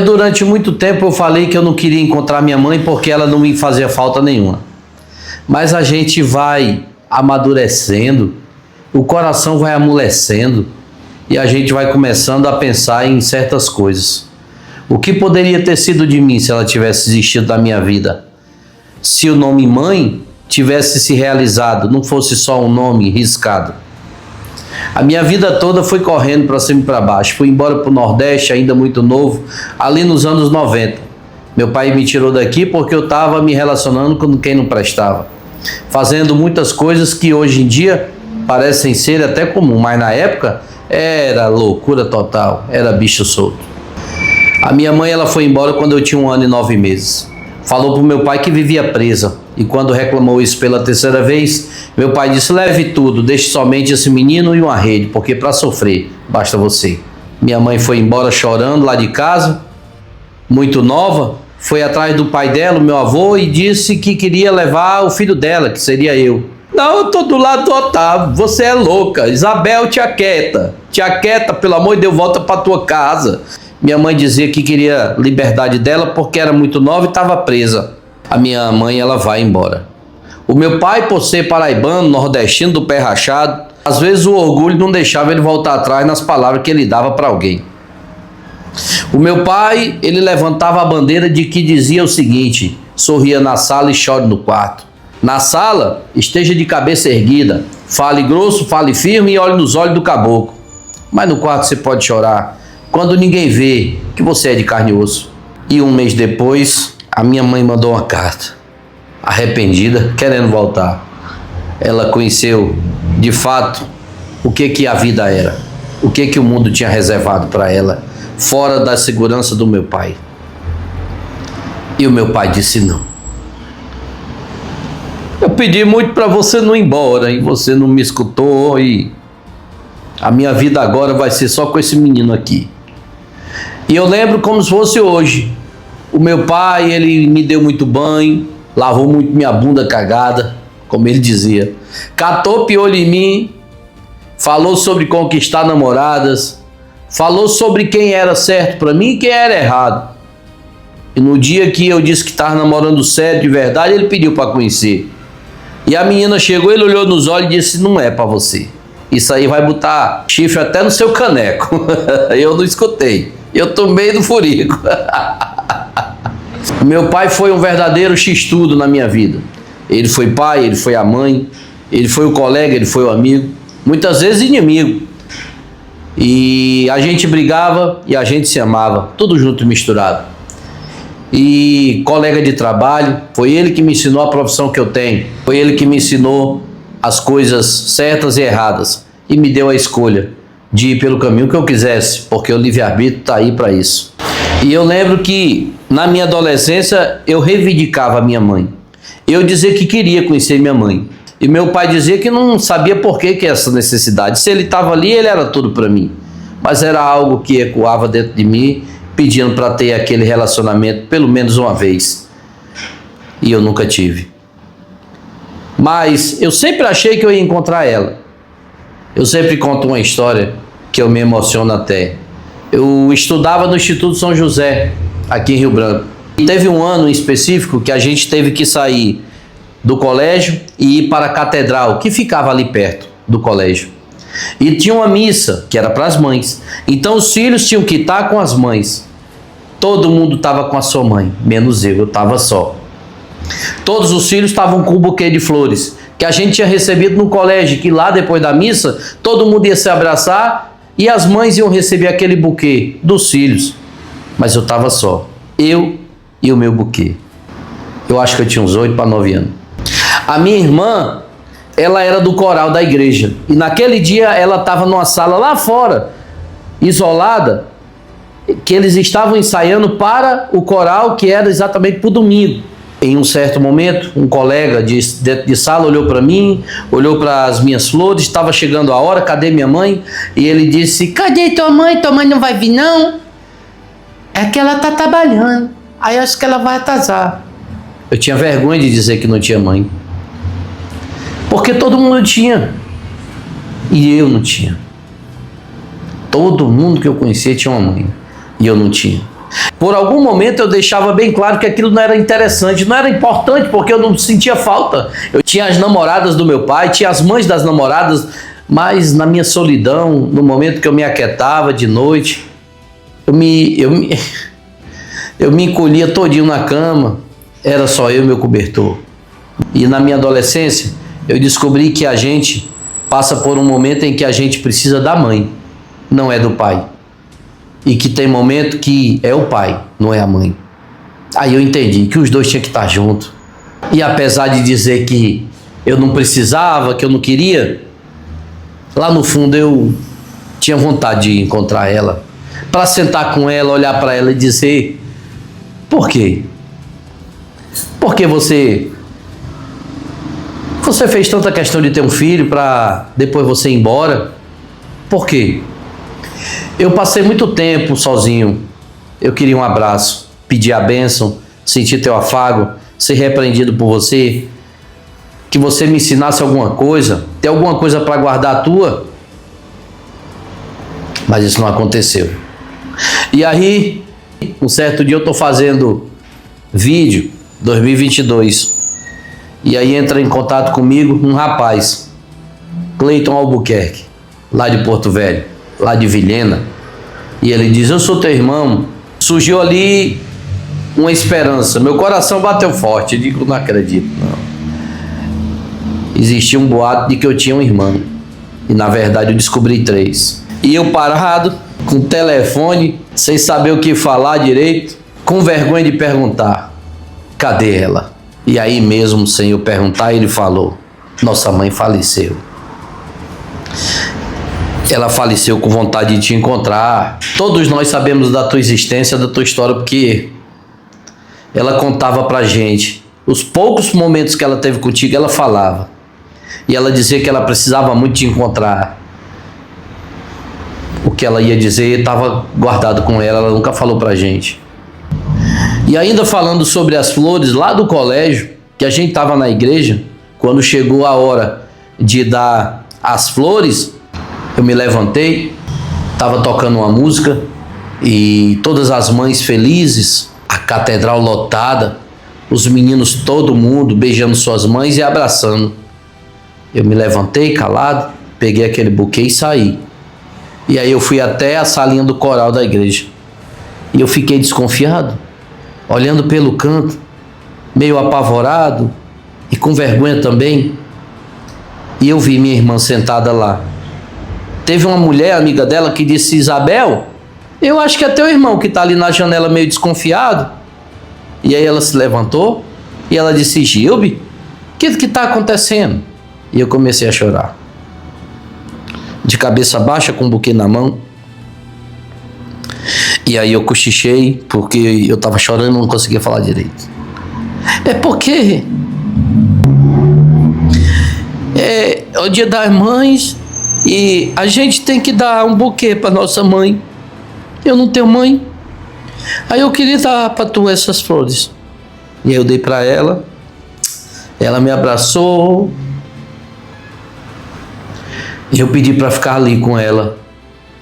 Durante muito tempo eu falei que eu não queria encontrar minha mãe porque ela não me fazia falta nenhuma. Mas a gente vai amadurecendo, o coração vai amolecendo e a gente vai começando a pensar em certas coisas. O que poderia ter sido de mim se ela tivesse existido da minha vida? Se o nome mãe tivesse se realizado, não fosse só um nome riscado. A minha vida toda foi correndo para cima e para baixo. Fui embora para o Nordeste, ainda muito novo, ali nos anos 90. Meu pai me tirou daqui porque eu estava me relacionando com quem não prestava. Fazendo muitas coisas que hoje em dia parecem ser até comum, mas na época era loucura total, era bicho solto. A minha mãe ela foi embora quando eu tinha 1 ano e 9 meses. Falou para o meu pai que vivia presa. E quando reclamou isso pela terceira vez, meu pai disse: leve tudo, deixe somente esse menino e uma rede, porque para sofrer basta você. Minha mãe foi embora chorando lá de casa, muito nova, foi atrás do pai dela, o meu avô, e disse que queria levar o filho dela, que seria eu. Não, eu tô do lado do Otávio, você é louca. Isabel, te aquieta, pelo amor de Deus, volta para tua casa. Minha mãe dizia que queria liberdade dela porque era muito nova e estava presa. A minha mãe, ela vai embora. O meu pai, por ser paraibano, nordestino do pé rachado, às vezes o orgulho não deixava ele voltar atrás nas palavras que ele dava para alguém. O meu pai, ele levantava a bandeira de que dizia o seguinte: sorria na sala e chore no quarto. Na sala, esteja de cabeça erguida, fale grosso, fale firme e olhe nos olhos do caboclo. Mas no quarto você pode chorar quando ninguém vê que você é de carne e osso. E 1 mês depois, a minha mãe mandou uma carta, arrependida, querendo voltar. Ela conheceu, de fato, o que a vida era, o que o mundo tinha reservado para ela, fora da segurança do meu pai. E o meu pai disse não. Eu pedi muito para você não ir embora, e você não me escutou, e a minha vida agora vai ser só com esse menino aqui. E eu lembro como se fosse hoje. O meu pai, ele me deu muito banho, lavou muito minha bunda cagada, como ele dizia. Catou piolho em mim, falou sobre conquistar namoradas, falou sobre quem era certo para mim e quem era errado. E no dia que eu disse que estava namorando sério de verdade, ele pediu para conhecer. E a menina chegou, ele olhou nos olhos e disse: não é para você. Isso aí vai botar chifre até no seu caneco. Eu não escutei. Eu tomei do furico. Meu pai foi um verdadeiro x-tudo na minha vida. Ele foi pai, ele foi a mãe, ele foi o colega, ele foi o amigo. Muitas vezes inimigo. E a gente brigava e a gente se amava. Tudo junto e misturado. E colega de trabalho, foi ele que me ensinou a profissão que eu tenho. Foi ele que me ensinou as coisas certas e erradas. E me deu a escolha de ir pelo caminho que eu quisesse, porque o livre-arbítrio está aí para isso. E eu lembro que na minha adolescência eu reivindicava a minha mãe. Eu dizia que queria conhecer minha mãe. E meu pai dizia que não sabia por que essa necessidade. Se ele estava ali, ele era tudo para mim. Mas era algo que ecoava dentro de mim, pedindo para ter aquele relacionamento pelo menos uma vez. E eu nunca tive. Mas eu sempre achei que eu ia encontrar ela. Eu sempre conto uma história que eu me emociono até. Eu estudava no Instituto São José, aqui em Rio Branco. E teve um ano em específico que a gente teve que sair do colégio e ir para a catedral, que ficava ali perto do colégio. E tinha uma missa, que era para as mães. Então os filhos tinham que estar com as mães. Todo mundo estava com a sua mãe, menos eu estava só. Todos os filhos estavam com um buquê de flores, que a gente tinha recebido no colégio, que lá depois da missa, todo mundo ia se abraçar e as mães iam receber aquele buquê dos filhos. Mas eu estava só, eu e o meu buquê. Eu acho que eu tinha uns 8 para 9 anos. A minha irmã, ela era do coral da igreja. E naquele dia ela estava numa sala lá fora, isolada, que eles estavam ensaiando para o coral, que era exatamente para o domingo. Em um certo momento, um colega dentro de sala olhou para mim, olhou para as minhas flores, estava chegando a hora, cadê minha mãe? E ele disse: cadê tua mãe? Tua mãe não vai vir não? É que ela está trabalhando, aí acho que ela vai atrasar. Eu tinha vergonha de dizer que não tinha mãe. Porque todo mundo tinha. E eu não tinha. Todo mundo que eu conhecia tinha uma mãe. E eu não tinha. Por algum momento eu deixava bem claro que aquilo não era interessante, não era importante, porque eu não sentia falta. Eu tinha as namoradas do meu pai, tinha as mães das namoradas, mas na minha solidão, no momento que eu me aquietava de noite, eu me encolhia todinho na cama, era só eu e meu cobertor. E na minha adolescência, eu descobri que a gente passa por um momento em que a gente precisa da mãe, não é do pai. E que tem momento que é o pai, não é a mãe. Aí eu entendi que os dois tinham que estar juntos. E apesar de dizer que eu não precisava, que eu não queria, lá no fundo eu tinha vontade de encontrar ela, para sentar com ela, olhar para ela e dizer: por quê? Porque você fez tanta questão de ter um filho para depois você ir embora? Por quê? Eu passei muito tempo sozinho. Eu queria um abraço, pedir a bênção, sentir teu afago, ser repreendido por você, que você me ensinasse alguma coisa, ter alguma coisa para guardar a tua. Mas isso não aconteceu. E aí, um certo dia eu estou fazendo vídeo, 2022, e aí entra em contato comigo um rapaz, Cleiton Albuquerque, lá de Porto Velho, lá de Vilhena, e ele diz: eu sou teu irmão. Surgiu ali uma esperança, meu coração bateu forte. Eu digo: não acredito, não. Existia um boato de que eu tinha um irmão, e na verdade eu descobri 3. E eu parado, com o telefone, sem saber o que falar direito, com vergonha de perguntar: cadê ela? E aí mesmo, sem eu perguntar, ele falou: nossa mãe faleceu. Ela faleceu com vontade de te encontrar. Todos nós sabemos da tua existência, da tua história, porque ela contava pra gente. Os poucos momentos que ela teve contigo, ela falava. E ela dizia que ela precisava muito te encontrar. O que ela ia dizer estava guardado com ela, ela nunca falou pra gente. E ainda falando sobre as flores lá do colégio, que a gente estava na igreja, quando chegou a hora de dar as flores, eu me levantei, estava tocando uma música e todas as mães felizes, a catedral lotada, os meninos, todo mundo beijando suas mães e abraçando. Eu me levantei calado, peguei aquele buquê e saí. E aí eu fui até a salinha do coral da igreja. E eu fiquei desconfiado, olhando pelo canto, meio apavorado e com vergonha também. E eu vi minha irmã sentada lá. Teve uma mulher, amiga dela, que disse: Isabel, eu acho que é teu irmão que está ali na janela meio desconfiado. E aí ela se levantou e ela disse: Gilbe, o que está acontecendo? E eu comecei a chorar, de cabeça baixa, com um buquê na mão. E aí eu cochichei, porque eu estava chorando e não conseguia falar direito. É porque é o Dia das Mães e a gente tem que dar um buquê para nossa mãe. Eu não tenho mãe. Aí eu queria dar para tu essas flores. E aí eu dei para ela. Ela me abraçou. E eu pedi para ficar ali com ela,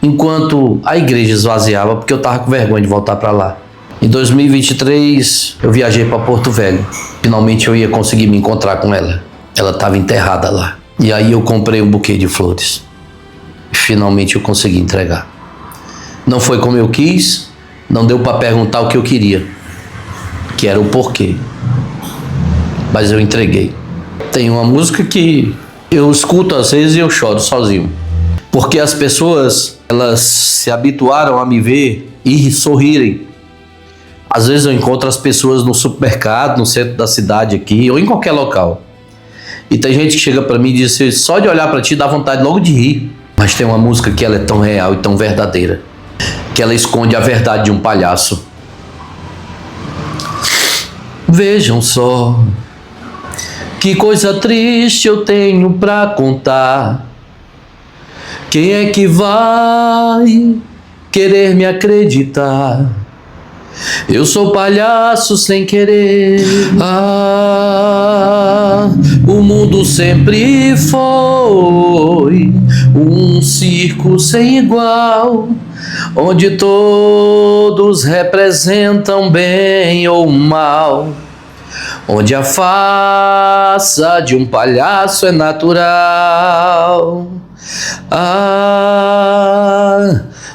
enquanto a igreja esvaziava, porque eu estava com vergonha de voltar para lá. Em 2023, eu viajei para Porto Velho. Finalmente eu ia conseguir me encontrar com ela. Ela estava enterrada lá. E aí eu comprei um buquê de flores. Finalmente eu consegui entregar. Não foi como eu quis, não deu para perguntar o que eu queria, que era o porquê. Mas eu entreguei. Tem uma música que eu escuto às vezes e eu choro sozinho. Porque as pessoas, elas se habituaram a me ver e sorrirem. Às vezes eu encontro as pessoas no supermercado, no centro da cidade aqui, ou em qualquer local. E tem gente que chega para mim e diz: só de olhar para ti dá vontade logo de rir. Mas tem uma música que ela é tão real e tão verdadeira, que ela esconde a verdade de um palhaço. Vejam só, que coisa triste eu tenho pra contar. Quem é que vai querer me acreditar? Eu sou palhaço sem querer. O mundo sempre foi um circo sem igual, onde todos representam bem ou mal, onde a farsa de um palhaço é natural.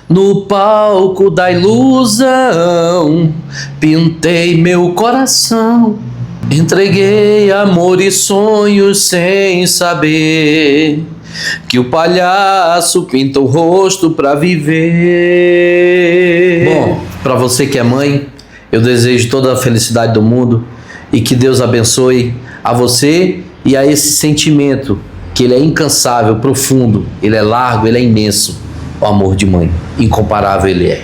No palco da ilusão, pintei meu coração, entreguei amor e sonhos sem saber que o palhaço pinta o rosto pra viver. Bom, pra você que é mãe, eu desejo toda a felicidade do mundo e que Deus abençoe a você e a esse sentimento que ele é incansável, profundo, ele é largo, ele é imenso. O amor de mãe, incomparável ele é.